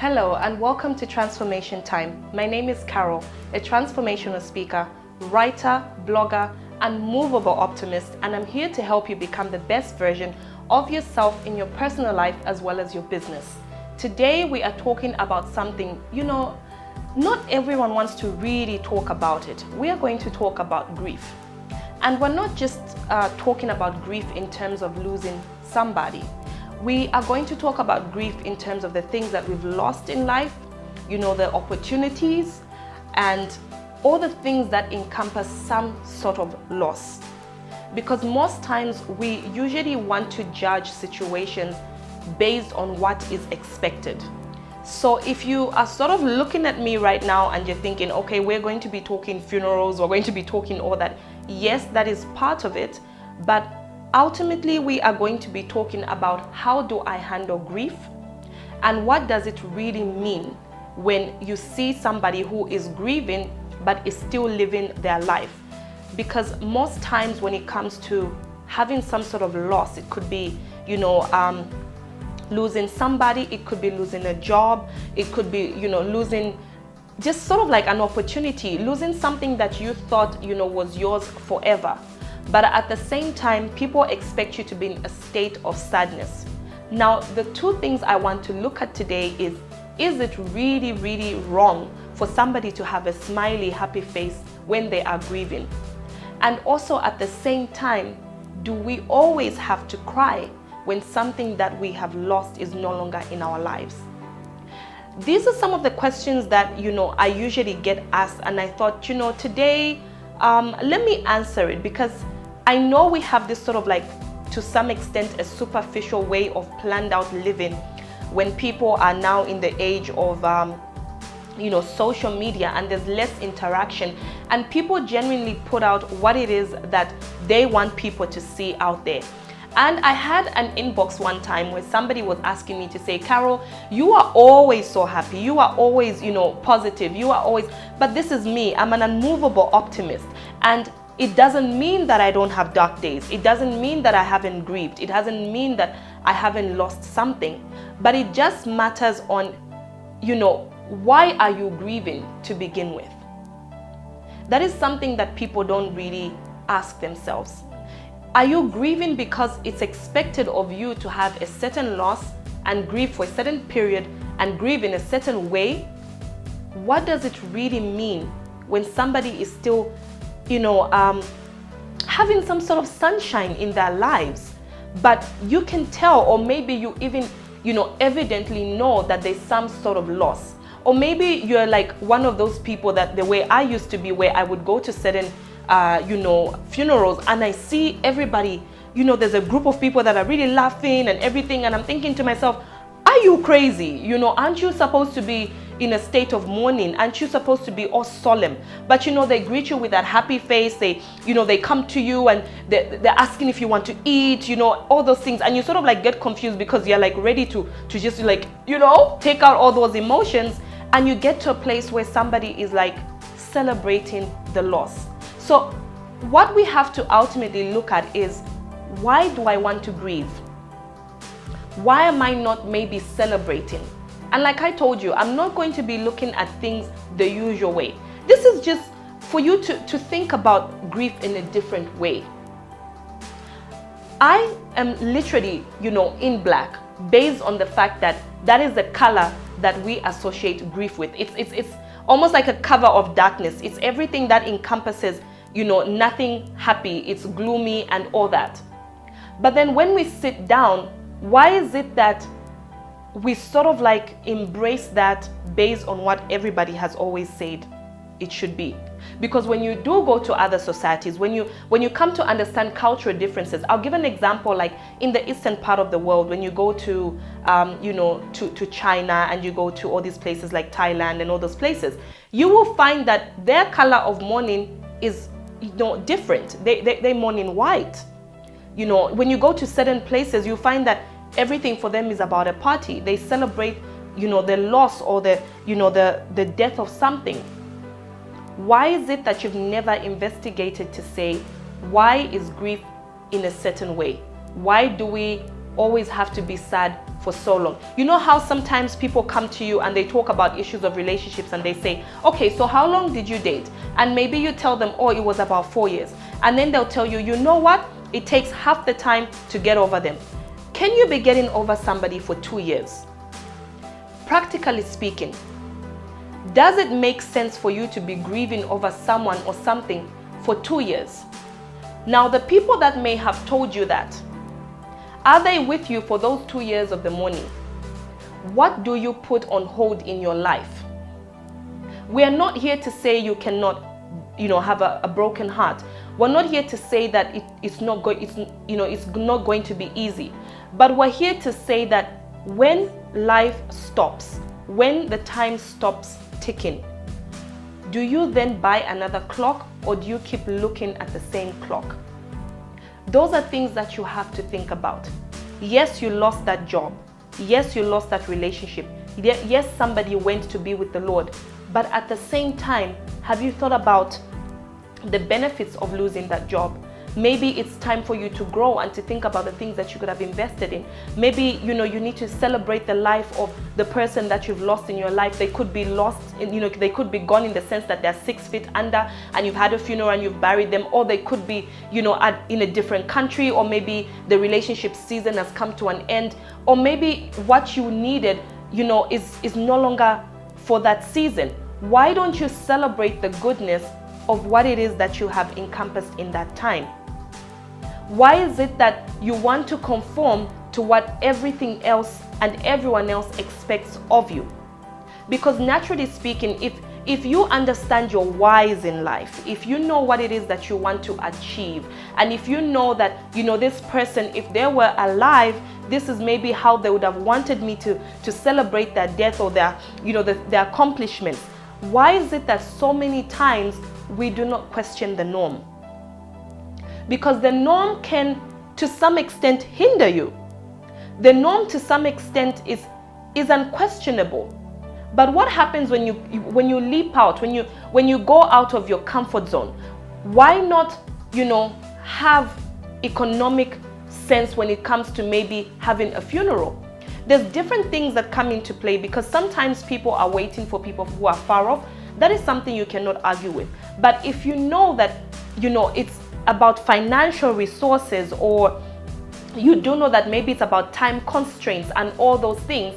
Hello and welcome to Transformation Time. My name is Carol, a transformational speaker, writer, blogger, and movable optimist, and I'm here to help you become the best version of yourself in your personal life as well as your business. Today we are talking about something, not everyone wants to really talk about it. We are going to talk about grief. And we're not just talking about grief in terms of losing somebody. We are going to talk about grief in terms of the things that we've lost in life, the opportunities and all the things that encompass some sort of loss. Because most times we usually want to judge situations based on what is expected. So if you are sort of looking at me right now and you're thinking, okay, we're going to be talking funerals, we're going to be talking all that. Yes, that is part of it, but ultimately, we are going to be talking about how do I handle grief and what does it really mean when you see somebody who is grieving but is still living their life. Because most times when it comes to having some sort of loss, it could be, losing somebody, it could be losing a job, it could be, losing just sort of like an opportunity, losing something that you thought, was yours forever. But at the same time, people expect you to be in a state of sadness. Now, the two things I want to look at today is it really, really wrong for somebody to have a smiley, happy face when they are grieving? And also at the same time, do we always have to cry when something that we have lost is no longer in our lives? These are some of the questions that, I usually get asked, and I thought, today, let me answer it, because I know we have this sort of like, to some extent, a superficial way of planned out living when people are now in the age of, social media, and there's less interaction, and people genuinely put out what it is that they want people to see out there. And I had an inbox one time where somebody was asking me to say, Carol, you are always so happy. You are always, positive. You are always, but this is me. I'm an unmovable optimist. And it doesn't mean that I don't have dark days. It doesn't mean that I haven't grieved. It doesn't mean that I haven't lost something. But it just matters on, why are you grieving to begin with? That is something that people don't really ask themselves. Are you grieving because it's expected of you to have a certain loss and grieve for a certain period and grieve in a certain way? What does it really mean when somebody is still, having some sort of sunshine in their lives, but you can tell, or maybe you even, evidently know that there's some sort of loss? Or maybe you're like one of those people that the way I used to be, where I would go to certain funerals and I see everybody, there's a group of people that are really laughing and everything, and I'm thinking to myself, are you crazy? Aren't you supposed to be in a state of mourning? Aren't you supposed to be all solemn? But they greet you with that happy face. They come to you and they're asking if you want to eat, all those things, and you sort of like get confused because you're like ready to just like, take out all those emotions, and you get to a place where somebody is like celebrating the loss. So what we have to ultimately look at is, why do I want to grieve? Why am I not maybe celebrating? And like I told you, I'm not going to be looking at things the usual way. This is just for you to think about grief in a different way. I am literally, in black, based on the fact that that is the color that we associate grief with. It's almost like a cover of darkness. It's everything that encompasses, nothing happy. It's gloomy and all that. But then when we sit down, why is it that we sort of like embrace that based on what everybody has always said it should be? Because when you do go to other societies, when you come to understand cultural differences, I'll give an example, like in the eastern part of the world, when you go to to China and you go to all these places like Thailand and all those places, you will find that their color of mourning is different. They mourn in white. When you go to certain places, you find that everything for them is about a party. They celebrate, the loss or the death of something. Why is it that you've never investigated to say, why is grief in a certain way? Why do we always have to be sad for so long. You know how sometimes people come to you and they talk about issues of relationships and they say, okay, so how long did you date? And maybe you tell them, oh, it was about 4 years. And then they'll tell you, you know what? It takes half the time to get over them. Can you be getting over somebody for 2 years? Practically speaking, does it make sense for you to be grieving over someone or something for 2 years? Now, the people that may have told you that, are they with you for those 2 years of the mourning? What do you put on hold in your life? We are not here to say you cannot, have a broken heart. We're not here to say that it's not going to be easy. But we're here to say that when life stops, when the time stops ticking, do you then buy another clock, or do you keep looking at the same clock? Those are things that you have to think about. Yes, you lost that job. Yes, you lost that relationship. Yes, somebody went to be with the Lord. But at the same time, have you thought about the benefits of losing that job? Maybe it's time for you to grow and to think about the things that you could have invested in. Maybe, you need to celebrate the life of the person that you've lost in your life. They could be lost, they could be gone in the sense that they're 6 feet under and you've had a funeral and you've buried them. Or they could be, in a different country, or maybe the relationship season has come to an end. Or maybe what you needed, is no longer for that season. Why don't you celebrate the goodness of what it is that you have encompassed in that time? Why is it that you want to conform to what everything else and everyone else expects of you? Because naturally speaking, if you understand your whys in life, if you know what it is that you want to achieve, and if you know that, this person, if they were alive, this is maybe how they would have wanted me to celebrate their death or their accomplishments. Why is it that so many times we do not question the norm? Because the norm can, to some extent, hinder you. The norm, to some extent, is unquestionable. But what happens when you leap out, when you go out of your comfort zone? Why not, have economic sense when it comes to maybe having a funeral? There's different things that come into play, because sometimes people are waiting for people who are far off. That is something you cannot argue with. But if you know that, it's about financial resources, or you do know that maybe it's about time constraints and all those things,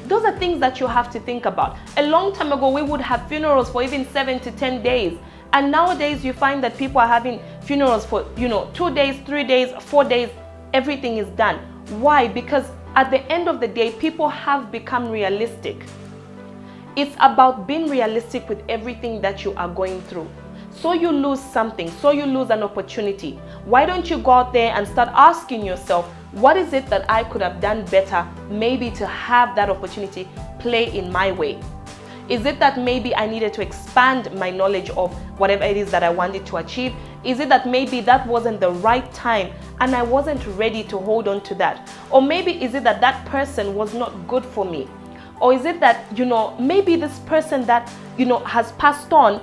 those are things that you have to think about. A long time ago, we would have funerals for even 7 to 10 days. And nowadays you find that people are having funerals for, 2 days, 3 days, 4 days, everything is done. Why? Because at the end of the day, people have become realistic. It's about being realistic with everything that you are going through. So you lose something, so you lose an opportunity. Why don't you go out there and start asking yourself, what is it that I could have done better, maybe to have that opportunity play in my way? Is it that maybe I needed to expand my knowledge of whatever it is that I wanted to achieve? Is it that maybe that wasn't the right time and I wasn't ready to hold on to that? Or maybe is it that that person was not good for me? Or is it that, maybe this person that, has passed on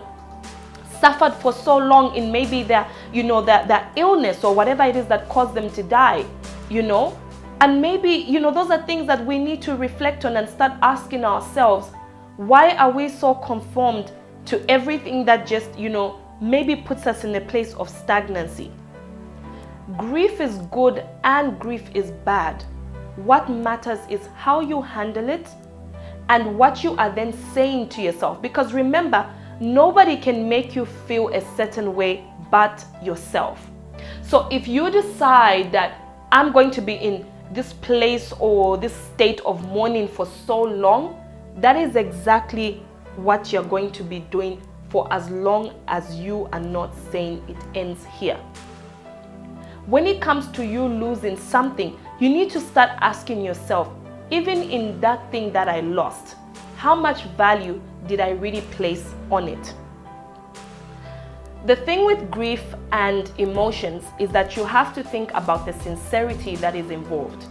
suffered for so long in maybe their illness or whatever it is that caused them to die, And maybe, those are things that we need to reflect on and start asking ourselves, why are we so conformed to everything that just, maybe puts us in a place of stagnancy? Grief is good and grief is bad. What matters is how you handle it and what you are then saying to yourself. Because remember, nobody can make you feel a certain way but yourself. So if you decide that I'm going to be in this place or this state of mourning for so long, that is exactly what you're going to be doing for as long as you are not saying it ends here. When it comes to you losing something, you need to start asking yourself, even in that thing that I lost, how much value did I really place on it? The thing with grief and emotions is that you have to think about the sincerity that is involved.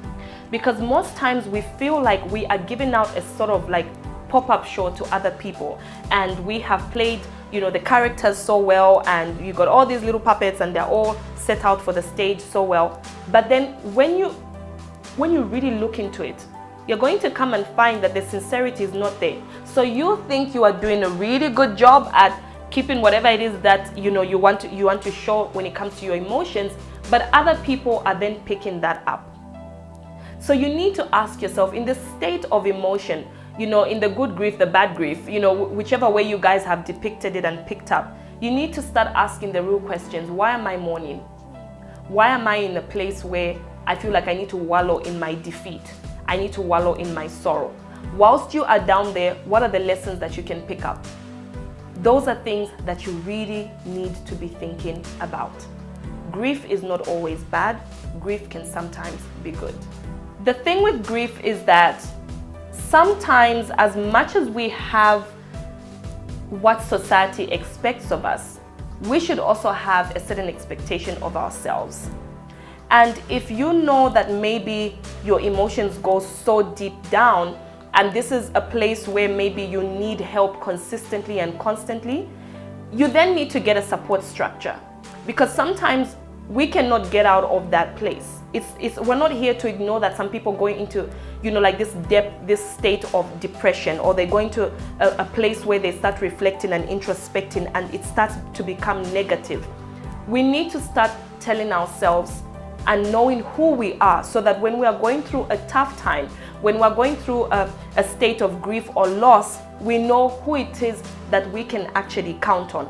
Because most times we feel like we are giving out a sort of like pop-up show to other people, and we have played, the characters so well, and you got all these little puppets and they're all set out for the stage so well. But then when you when you really look into it, you're going to come and find that the sincerity is not there. So you think you are doing a really good job at keeping whatever it is that you want to show when it comes to your emotions, but other people are then picking that up. So you need to ask yourself, in the state of emotion, in the good grief, the bad grief, whichever way you guys have depicted it and picked up, you need to start asking the real questions. Why am I mourning? Why am I in a place where I feel like I need to wallow in my defeat? I need to wallow in my sorrow. Whilst you are down there, what are the lessons that you can pick up? Those are things that you really need to be thinking about. Grief is not always bad. Grief can sometimes be good. The thing with grief is that sometimes, as much as we have what society expects of us, we should also have a certain expectation of ourselves. And if you know that maybe your emotions go so deep down, and this is a place where maybe you need help consistently and constantly, you then need to get a support structure. Because sometimes we cannot get out of that place. We're not here to ignore that some people going into, like this depth, this state of depression, or they're going to a place where they start reflecting and introspecting and it starts to become negative. We need to start telling ourselves and knowing who we are, so that when we are going through a tough time, when we're going through a state of grief or loss, we know who it is that we can actually count on.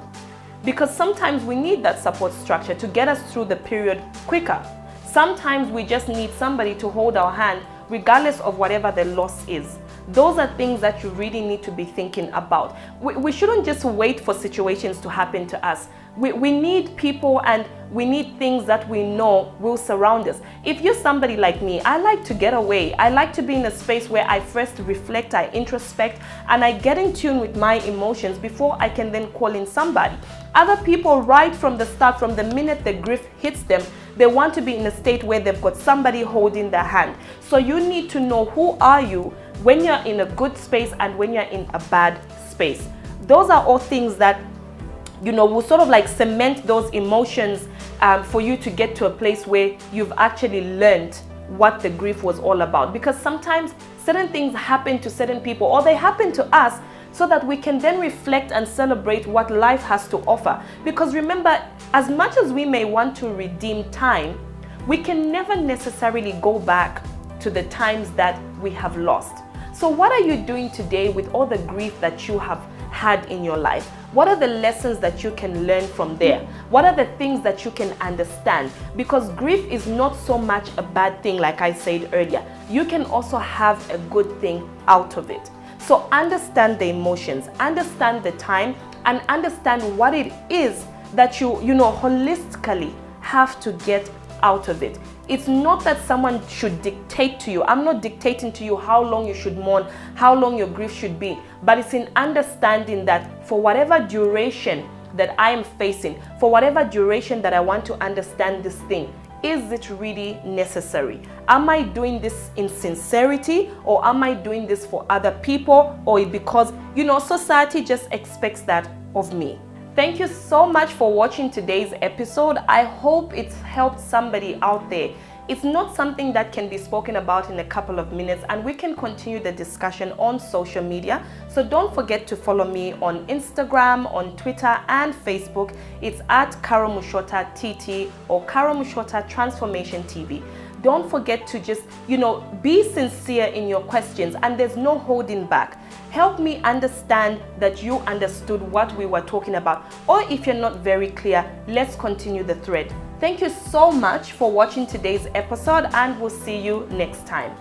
Because sometimes we need that support structure to get us through the period quicker. Sometimes we just need somebody to hold our hand, regardless of whatever the loss is. Those are things that you really need to be thinking about. We shouldn't just wait for situations to happen to us. We need people, and we need things that we know will surround us. If you're somebody like me, I like to get away. I like to be in a space where I first reflect, I introspect, and I get in tune with my emotions before I can then call in somebody. Other people, right from the start, from the minute the grief hits them, they want to be in a state where they've got somebody holding their hand. So you need to know, who are you when you're in a good space and when you're in a bad space. Those are all things that will sort of like cement those emotions for you to get to a place where you've actually learned what the grief was all about. Because sometimes certain things happen to certain people, or they happen to us, so that we can then reflect and celebrate what life has to offer. Because remember, as much as we may want to redeem time, we can never necessarily go back to the times that we have lost. So what are you doing today with all the grief that you have had in your life? What are the lessons that you can learn from there? What are the things that you can understand? Because grief is not so much a bad thing, like I said earlier. You can also have a good thing out of it. So understand the emotions, understand the time, and understand what it is that you holistically have to get out of it. It's not that someone should dictate to you. I'm not dictating to you how long you should mourn, how long your grief should be, but it's in understanding that for whatever duration that I am facing, for whatever duration that I want to understand this thing, is it really necessary? Am I doing this in sincerity, or am I doing this for other people, or because, society just expects that of me? Thank you so much for watching today's episode. I hope it's helped somebody out there. It's not something that can be spoken about in a couple of minutes, and we can continue the discussion on social media. So don't forget to follow me on Instagram, on Twitter, and Facebook. It's at Caro Mushota TT or Caro Mushota Transformation TV. Don't forget to just, be sincere in your questions, and there's no holding back. Help me understand that you understood what we were talking about. Or if you're not very clear, let's continue the thread. Thank you so much for watching today's episode, and we'll see you next time.